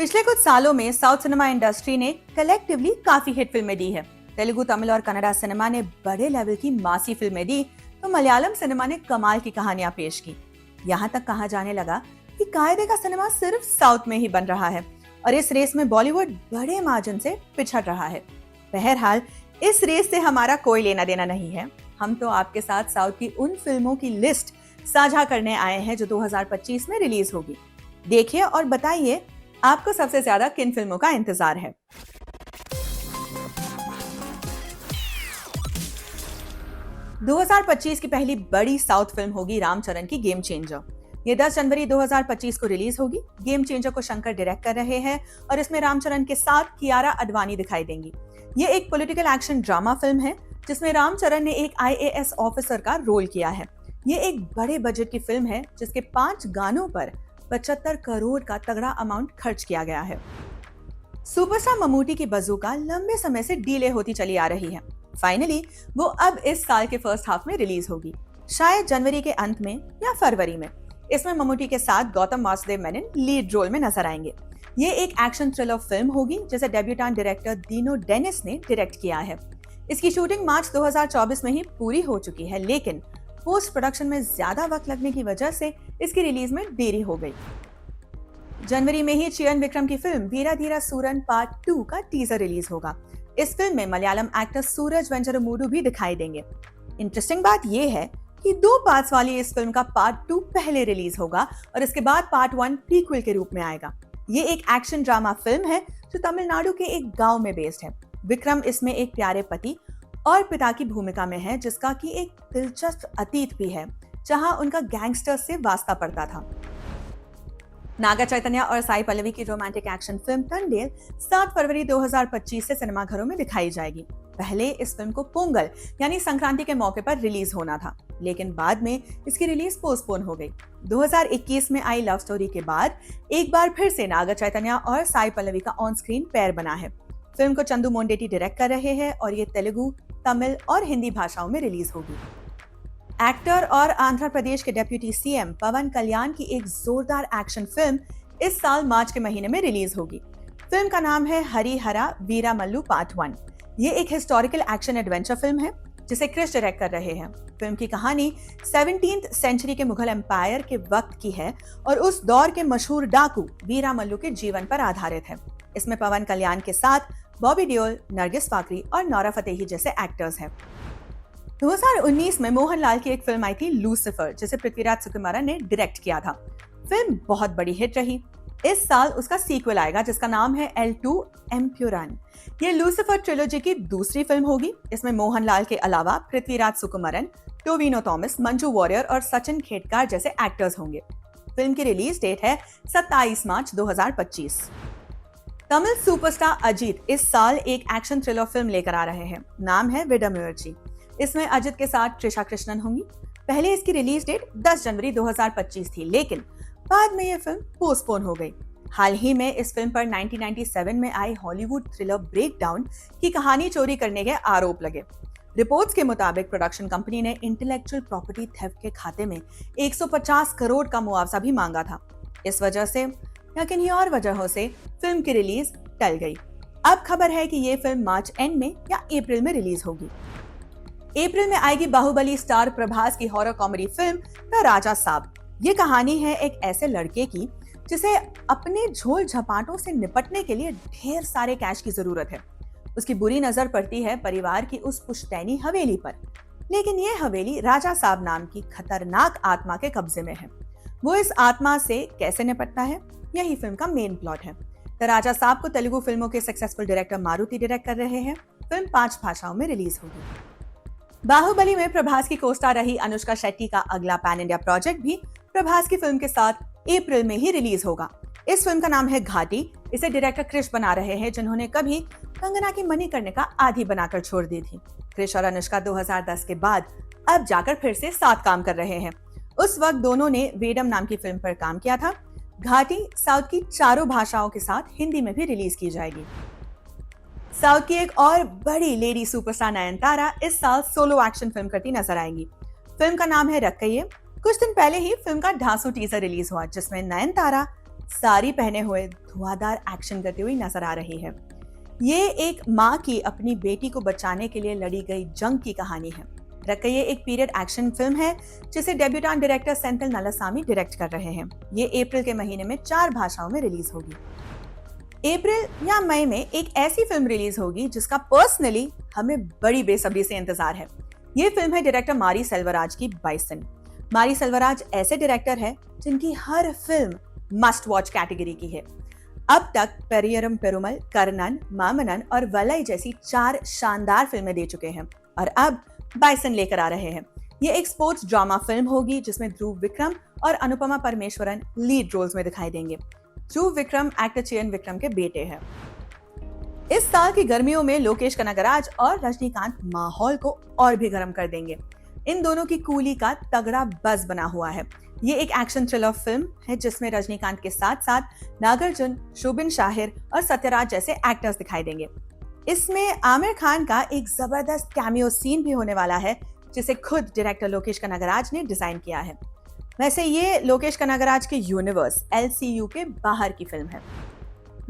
पिछले कुछ सालों में साउथ सिनेमा इंडस्ट्री ने कलेक्टिवली काफी हिट फिल्में दी है। तेलुगु, तमिल और कन्नड़ा सिनेमा ने बड़े लेवल की मासी फिल्में दी, तो मलयालम सिनेमा ने कमाल की कहानियां पेश की। यहाँ तक कहा जाने लगा कि कायदे का सिनेमा सिर्फ साउथ में ही बन रहा है और इस रेस में बॉलीवुड बड़े मार्जिन से पिछड़ रहा है। बहरहाल, इस रेस से हमारा कोई लेना देना नहीं है। हम तो आपके साथ साउथ की उन फिल्मों की लिस्ट साझा करने आए हैं जो 2025 में रिलीज होगी। देखिए और बताइए आपको सबसे ज्यादा किन फिल्मों का इंतजार है। – 2025 की पहली बड़ी साउथ फिल्म होगी रामचरण की गेम चेंजर। ये 10 जनवरी 2025 को रिलीज होगी। गेम चेंजर को शंकर डायरेक्ट कर रहे हैं और इसमें रामचरण के साथ कियारा अडवाणी दिखाई देंगी। ये एक पॉलिटिकल एक्शन ड्रामा फिल्म है जिसमें रामचरण ने एक IAS ऑफिसर का रोल किया है। ये एक बड़े बजट की फिल्म है जिसके 5 गानों पर 75 करोड़ का तगड़ा अमाउंट खर्च किया गया है। सुपरस्टार ममूटी की बज़ूका लंबे समय से डिले होती चली आ रही है। फाइनली वो अब इस साल के फर्स्ट हाफ में रिलीज होगी, शायद जनवरी के अंत में या फरवरी में। इसमें ममूटी के साथ गौतम वासुदेव मेनन लीड रोल में नजर आएंगे। ये एक एक्शन थ्रिलर फिल्म होगी जिसे डेब्यूटेंट डायरेक्टर दीनो डेनिस ने डायरेक्ट किया है। इसकी शूटिंग मार्च 2024 में ही पूरी हो चुकी है, लेकिन पोस्ट प्रोडक्शन में ज्यादा वक्त लगने की वजह से इसकी रिलीज में देरी हो गई। जनवरी में ही चियन विक्रम की फिल्म वीरा धीरा सूरन पार्ट 2 का टीजर रिलीज होगा। इस फिल्म में मलयालम एक्टर सूरज वेंचरमूडू भी दिखाई देंगे। इंटरेस्टिंग बात यह है कि 2 पार्ट्स वाली इस फिल्म का पार्ट 2 पहले रिलीज होगा और इसके बाद पार्ट 1 प्रीक्वल के रूप में आएगा। ये एक एक्शन ड्रामा फिल्म है जो तमिलनाडु के एक गांव में बेस्ड है। विक्रम इसमें एक प्यारे पति और पिता की भूमिका में है, जिसका कि एक दिलचस्प अतीत भी है जहां उनका गैंगस्टर्स से वास्ता पड़ता था। नागा चैतन्य और साई पल्लवी की रोमांटिक एक्शन फिल्म टंडेल 7 फरवरी 2025 से सिनेमाघरों में दिखाई जाएगी। पहले इस फिल्म को पोंगल यानी संक्रांति के मौके पर रिलीज होना था, लेकिन बाद में इसकी रिलीज पोस्टपोन हो गई। 2021 में आई लव स्टोरी के बाद एक बार फिर से नागा चैतन्य और साई पल्लवी का ऑन स्क्रीन पेयर बना है। फिल्म को चंदू मोंडेटी डायरेक्ट कर रहे हैं और ये तेलुगु, तमिल और हिंदी भाषाओं में रिलीज होगी। एक्टर और आंध्र प्रदेश के डेप्यूटी CM पवन कल्याण की एक जोरदार एक्शन फिल्म इस साल मार्च के महीने में रिलीज होगी। फिल्म का नाम है हरिहरा वीरा मल्लू पार्ट 1। ये एक हिस्टोरिकल एक्शन एडवेंचर फिल्म है जिसे क्रिश डायरेक्ट कर रहे हैं। फिल्म की कहानी 17th सेंचुरी के मुगल एम्पायर के वक्त की है और उस दौर के मशहूर डाकू वीरा मल्लू के जीवन पर आधारित है। इसमें पवन कल्याण के साथ बॉबी देओल, नरगिस फाकरी और नौरा फतेही जैसे एक्टर्स हैं। 2019 में मोहनलाल की एक फिल्म आई थी लूसिफर, जिसे पृथ्वीराज सुकुमारन ने डायरेक्ट किया था। फिल्म बहुत बड़ी हिट रही। इस साल उसका सीक्वल आएगा जिसका नाम है L2 एम्प्यूरन। ये लूसिफर ट्रिलोजी की दूसरी फिल्म होगी। इसमें मोहनलाल के अलावा पृथ्वीराज सुकुमारन, टोविनो थॉमस, मंजू वॉरियर और सचिन खेडकर जैसे एक्टर्स होंगे। फिल्म की रिलीज डेट है 27 मार्च 2025। तमिल सुपरस्टार अजीत इस साल एक एक्शन थ्रिलर फिल्म लेकर आ रहे हैं। नाम है विडामुयर्ची। इसमें अजित के साथ त्रिशा कृष्णन होंगी। पहले इसकी रिलीज डेट 10 जनवरी 2025 थी, लेकिन बाद में यह फिल्म पोस्टपोन हो गई। हाल ही में इस फिल्म पर 1997 में आई हॉलीवुड थ्रिलर ब्रेकडाउन की कहानी चोरी करने के आरोप लगे। रिपोर्ट्स के मुताबिक प्रोडक्शन कंपनी ने इंटेलेक्चुअल प्रॉपर्टी थेफ्ट के खाते में 150 करोड़ का मुआवजा भी मांगा था। इस वजह से या किन्हीं और वजहों से फिल्म की रिलीज टल गई। अब खबर है कि ये फिल्म मार्च एंड में या अप्रैल में रिलीज होगी। अप्रैल में आएगी बाहुबली स्टार प्रभास की हॉरर कॉमेडी फिल्म द राजा साहब। ये कहानी है एक ऐसे लड़के की जिसे अपने झोल झपाटों से निपटने के लिए ढेर सारे कैश की जरूरत है। उसकी बुरी नजर पड़ती है परिवार की उस पुश्तैनी हवेली पर, लेकिन ये हवेली राजा साहब नाम की खतरनाक आत्मा के कब्जे में है। वो इस आत्मा से कैसे निपटता है, यही फिल्म का मेन प्लॉट है। द राजा साहब को तेलुगु फिल्मों के सक्सेसफुल डायरेक्टर मारुति डायरेक्ट कर रहे हैं। फिल्म 5 भाषाओं में रिलीज होगी। बाहुबली में प्रभास की को-स्टार रही अनुष्का शेट्टी का अगला पैन इंडिया प्रोजेक्ट भी प्रभास की फिल्म के साथ अप्रैल में ही रिलीज होगा। इस फिल्म का नाम है घाटी। इसे डायरेक्टर क्रिश बना रहे हैं, जिन्होंने कभी कंगना की मनी करने का आदी बनाकर छोड़ दी थी। क्रिश और अनुष्का 2010 के बाद अब जाकर फिर से साथ काम कर रहे हैं। उस वक्त दोनों ने वेडम नाम की फिल्म पर काम किया था। घाटी साउथ की 4 भाषाओं के साथ हिंदी में भी रिलीज की जाएगी। साउथ की एक और बड़ी लेडी सुपरस्टार नयनतारा इस साल सोलो एक्शन फिल्म करती नजर आएंगी। फिल्म का नाम है रक्कइये। कुछ दिन पहले ही फिल्म का ढांसू टीजर रिलीज हुआ, जिसमें नयनतारा, साड़ी पहने हुए धुआंधार एक्शन करती हुई नजर आ रही है। ये एक माँ की अपनी बेटी को बचाने के लिए लड़ी गई जंग की कहानी है। रक्कैये एक पीरियड एक्शन फिल्म है जिसे डेब्यूटेंट डायरेक्टर सेंथिल नलासामी डायरेक्ट कर रहे हैं। ये अप्रैल के महीने में 4 भाषाओं में रिलीज होगी। अप्रैल या मई में एक ऐसी फिल्म रिलीज होगी जिसका पर्सनली हमें बड़ी बेसब्री से इंतजार है। ये फिल्म है डायरेक्टर मारी सेल्वराज की बाइसन। मारी सेल्वराज ऐसे डायरेक्टर है जिनकी हर फिल्म मस्ट वॉच कैटेगरी की है। अब तक पेरियरम पेरुमल, कर्णन, मामनन और वलई जैसी 4 शानदार फिल्में दे चुके हैं और अब बाइसन लेकर आ रहे हैं। ये एक स्पोर्ट्स ड्रामा फिल्म होगी जिसमें ध्रुव विक्रम और अनुपमा परमेश्वरन लीड रोल्स में दिखाई देंगे। ध्रुव विक्रम एक्टर चयन विक्रम के बेटे हैं। इस साल की गर्मियों में लोकेश कनगराज और रजनीकांत माहौल को और भी गर्म कर देंगे। इन दोनों की कूली का तगड़ा बज़ बना हुआ है। ये एक एक्शन थ्रिलर फिल्म है जिसमें रजनीकांत के साथ साथ नागार्जुन, शुबिन शाहिर और सत्यराज जैसे एक्टर्स दिखाई देंगे। इसमें आमिर खान का एक जबरदस्त कैमियो सीन भी होने वाला है जिसे खुद डायरेक्टर लोकेश कनगराज ने डिजाइन किया है। वैसे ये लोकेश कनगराज के यूनिवर्स LCU के बाहर की फिल्म है।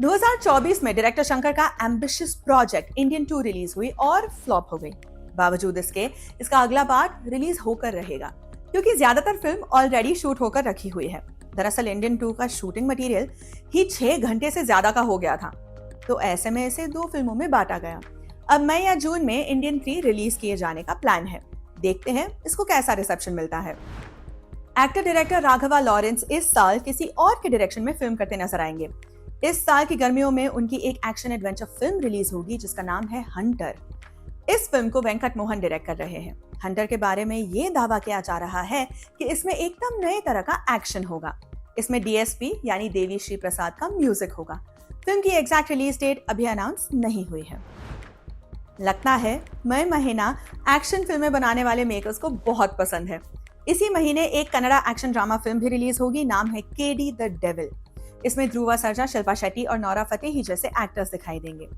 2024 में डायरेक्टर शंकर का एम्बिशियस प्रोजेक्ट इंडियन 2 रिलीज हुई और फ्लॉप हो गई। बावजूद इसके इसका अगला पार्ट रिलीज होकर रहेगा क्योंकि ज्यादातर फिल्म ऑलरेडी शूट होकर रखी हुई है। दरअसल इंडियन 2 का शूटिंग मटेरियल ही 6 घंटे से ज्यादा का हो गया था, तो ऐसे में इसे 2 फिल्मों में बांटा गया। अब मई या जून में इंडियन 3 रिलीज किए जाने का प्लान है। देखते हैं इसको कैसा रिसेप्शन मिलता है। एक्टर डायरेक्टर राघवा लॉरेंस इस साल किसी और के डायरेक्शन में फिल्म करते नजर आएंगे। इस साल की गर्मियों में उनकी एक एक्शन एडवेंचर फिल्म रिलीज होगी जिसका नाम है हंटर। इस फिल्म को वेंकट मोहन डायरेक्ट कर रहे हैं। हंटर के बारे में ये दावा किया जा रहा है कि इसमें एकदम नए तरह का एक्शन होगा। इसमें DSP यानी देवी श्री प्रसाद का म्यूजिक होगा। फिल्म की एग्जैक्ट रिलीज डेट अभी अनाउंस नहीं हुई है। लगता है मई महीना एक्शन फिल्में बनाने वाले मेकर्स को बहुत पसंद है। इसी महीने एक कन्नड़ा एक्शन ड्रामा फिल्म भी रिलीज होगी, नाम है केडी द डेविल। इसमें ध्रुवा सर्जा, शिल्पा शेट्टी और नौरा फतेही जैसे एक्टर्स दिखाई देंगे।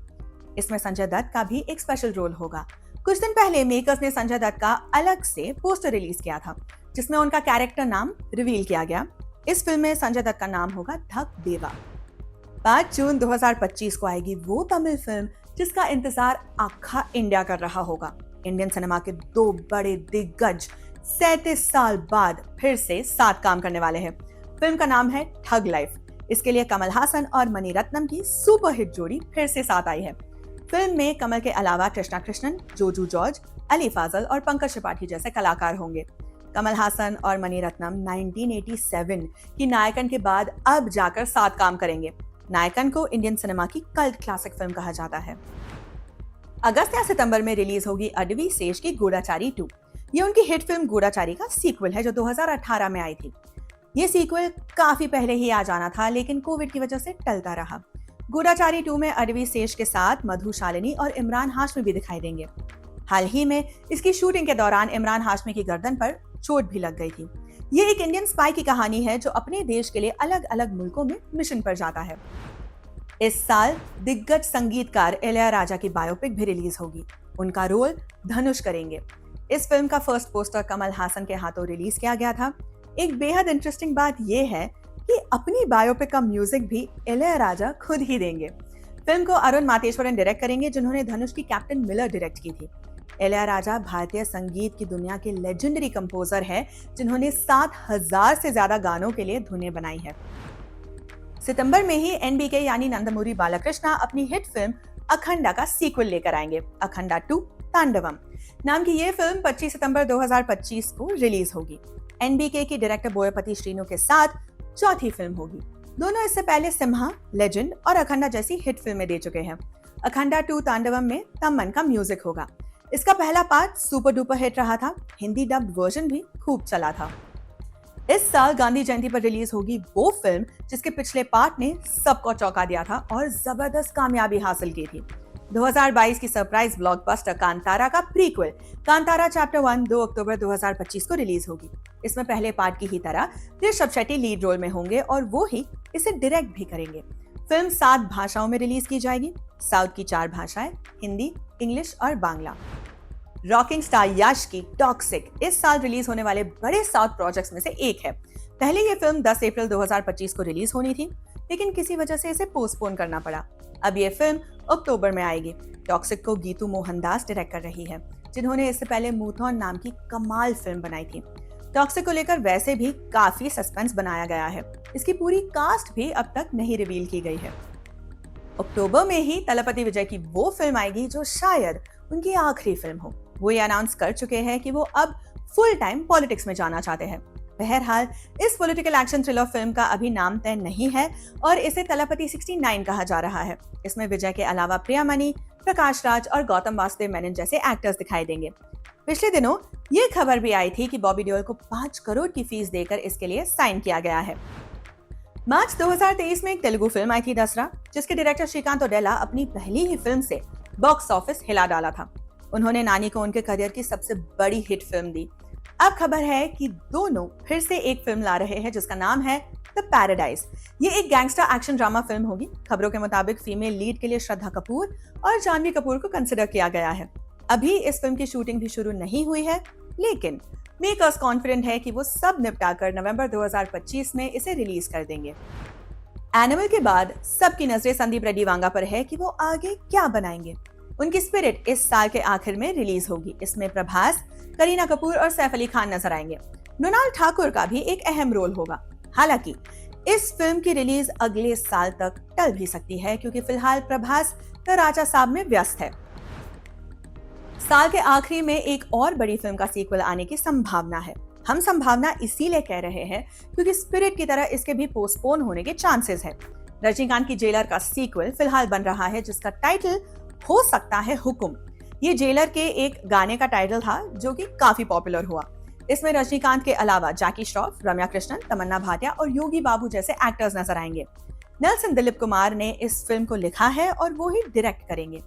इसमें संजय दत्त का भी एक स्पेशल रोल होगा। कुछ दिन पहले मेकर्स ने संजय दत्त का अलग से पोस्टर रिलीज किया था जिसमें उनका कैरेक्टर नाम रिवील किया गया। इस फिल्म में संजय दत्त का नाम होगा धक देवा। 5 जून 2025 को आएगी वो तमिल फिल्म जिसका इंतजार आखा इंडिया कर रहा होगा। इंडियन सिनेमा के 2 बड़े दिग्गज 37 साल बाद फिर से साथ काम करने वाले हैं। फिल्म का नाम है ठग लाइफ। इसके लिए कमल हासन और मणिरत्नम की सुपरहिट जोड़ी फिर से साथ आई है। फिल्म में कमल के अलावा कृष्णा कृष्णन, जोजू जॉर्ज, अली फाजल और पंकज त्रिपाठी जैसे कलाकार होंगे। कमल हासन और मणिरत्नम 1987 की नायकन के बाद अब जाकर साथ काम करेंगे। नायकन को इंडियन सिनेमा की कल्ट क्लासिक फिल्म कहा जाता है। अगस्त या सितंबर में रिलीज होगी अडवी शेष की गूढ़ाचारी 2। ये उनकी हिट फिल्म गूढ़ाचारी का सीक्वल है जो 2018 में आई थी। ये सीक्वल काफी पहले ही आ जाना था लेकिन कोविड की वजह से टलता रहा। गूढ़ाचारी 2 में अडवी शेष के साथ मधु शालिनी और इमरान हाशमी भी दिखाई देंगे। हाल ही में इसकी शूटिंग के दौरान इमरान हाशमी की गर्दन पर चोट भी लग गई थी। ये एक इंडियन स्पाई की कहानी है जो अपने देश के लिए अलग अलग मुल्कों में मिशन पर जाता है। इस साल दिग्गज संगीतकार इलैयाराजा की बायोपिक भी रिलीज होगी। उनका रोल धनुष करेंगे। इस फिल्म का फर्स्ट पोस्टर कमल हासन के हाथों रिलीज किया गया था। एक बेहद इंटरेस्टिंग बात यह है कि अपनी बायोपिक का म्यूजिक भी इलैयाराजा खुद ही देंगे। फिल्म को अरुण मातेश्वरन डायरेक्ट करेंगे जिन्होंने धनुष की कैप्टन मिलर डायरेक्ट की थी। इलैयाराजा भारतीय संगीत की दुनिया के लेजेंडरी कंपोजर हैं जिन्होंने 7000 से ज्यादा गानों के लिए धुनें बनाई है। सितंबर में ही NBK यानी नंदमूरी बालकृष्णा अपनी हिट फिल्म अखंडा का सीक्वल लेकर आएंगे। अखंडा 2 तांडवम नाम की ये फिल्म 25 सितंबर 2025 को रिलीज होगी। NBK की डायरेक्टर बोयपति श्रीनु के साथ चौथी फिल्म होगी। दोनों इससे पहले सिम्हा, लेजेंड और अखंडा जैसी हिट फिल्में दे चुके हैं। अखंडा 2 तांडवम में तमन का म्यूजिक होगा। इसका पहला पार्ट सुपर डुपर हिट रहा था। हिंदी डब्ड वर्जन भी खूब चला था। इस साल गांधी जयंती पर रिलीज होगी वो फिल्म जिसके पिछले पार्ट ने सबको चौंका दिया था और जबरदस्त कामयाबी हासिल की थी। 2022 की सरप्राइज ब्लॉकबस्टर कांतारा का प्रीक्वल कांतारा चैप्टर 1 2 अक्टूबर 2025 को रिलीज होगी। इसमें पहले पार्ट की ही तरह ऋषभ शेट्टी लीड रोल में होंगे और वो ही इसे डायरेक्ट भी करेंगे। फिल्म 7 भाषाओं में रिलीज की जाएगी। साउथ की 4 भाषाएं हिंदी, इंग्लिश और बांग्ला। रॉकिंग स्टार यश की टॉक्सिक इस साल रिलीज होने वाले बड़े साउथ प्रोजेक्ट्स में से एक है। पहले ये फिल्म 10 अप्रैल 2025 को रिलीज होनी थी। लेकिन किसी वजह से इसे पोस्टपोन करना पड़ा। अब ये फिल्म अक्टूबर में आएगी। टॉक्सिक को गीतू मोहनदास डायरेक्ट कर रही है, जिन्होंने इससे पहले मूथॉन नाम की कमाल फिल्म बनाई थी। टॉक्सिक को लेकर वैसे भी काफी सस्पेंस बनाया गया है। इसकी पूरी कास्ट भी अब तक नहीं रिवील की गई है। अक्टूबर में ही तलपति विजय की वो फिल्म आएगी जो शायद उनकी आखिरी फिल्म हो। वो ये अनाउंस कर चुके हैं कि वो अब फुल टाइम पॉलिटिक्स में जाना चाहते हैं। बहरहाल इस पॉलिटिकल एक्शन थ्रिलर फिल्म का अभी नाम तय नहीं है और इसे तलपति 69 कहा जा रहा है। इसमें विजय के अलावा प्रिया मनी, प्रकाश राज और गौतम वासुदेव मेनन जैसे एक्टर्स दिखाई देंगे। पिछले दिनों ये खबर भी आई थी कि बॉबी देओल को 5 करोड़ की फीस देकर इसके लिए साइन किया गया है। मार्च 2023 में एक तेलुगु फिल्म आई थी दसरा, जिसके डायरेक्टर श्रीकांत ओडेला अपनी पहली ही फिल्म से बॉक्स ऑफिस हिला डाला था। उन्होंने नानी को उनके करियर की सबसे बड़ी हिट फिल्म दी। अब खबर है कि दोनों फिर से एक फिल्म ला रहे हैं जिसका नाम है द पैराडाइज। ये एक गैंगस्टर एक्शन ड्रामा फिल्म होगी। खबरों के मुताबिक फीमेल लीड के लिए श्रद्धा कपूर और जानवी कपूर को कंसिडर किया गया है। अभी इस फिल्म की शूटिंग भी शुरू नहीं हुई है, लेकिन मेकर्स कॉन्फिडेंट है कि वो सब निपटाकर नवंबर 2025 में इसे रिलीज कर देंगे। एनिमल के बाद सबकी नजरें संदीप रेड्डी वांगा पर है कि वो आगे क्या बनाएंगे। उनकी स्पिरिट इस साल के आखिर में रिलीज होगी। इसमें प्रभास, करीना कपूर और सैफ अली खान नजर आएंगे। मृणाल ठाकुर का भी एक अहम रोल होगा। हालांकि इस फिल्म की रिलीज अगले साल तक टल भी सकती है, क्योंकि फिलहाल प्रभास द राजा साहब में व्यस्त है। साल के आखिरी में एक और बड़ी फिल्म का सीक्वल आने की संभावना है। हम संभावना इसीलिए कह रहे हैं क्योंकि स्पिरिट की तरह इसके भी पोस्टपोन होने के चांसेस है। रजनीकांत की जेलर का सीक्वल फिलहाल बन रहा है, जिसका टाइटल हो सकता है हुकुम। ये जेलर के एक गाने का टाइटल था जो कि काफी पॉपुलर हुआ। इसमें रजनीकांत के अलावा जैकी श्रॉफ, रम्या कृष्णन, तमन्ना भाटिया और योगी बाबू जैसे एक्टर्स नजर आएंगे। नेल्सन दिलीप कुमार ने इस फिल्म को लिखा है और वो ही डायरेक्ट करेंगे।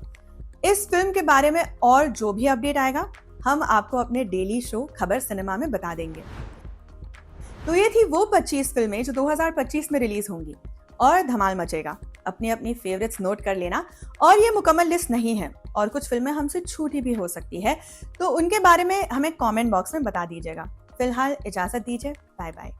इस फिल्म के बारे में और जो भी अपडेट आएगा हम आपको अपने डेली शो खबर सिनेमा में बता देंगे। तो ये थी वो 25 फिल्में जो 2025 में रिलीज होंगी और धमाल मचेगा। अपनी अपनी फेवरेट्स नोट कर लेना। और ये मुकम्मल लिस्ट नहीं है और कुछ फिल्में हमसे छूटी भी हो सकती है, तो उनके बारे में हमें कमेंट बॉक्स में बता दीजिएगा। फिलहाल इजाजत दीजिए, बाय बाय।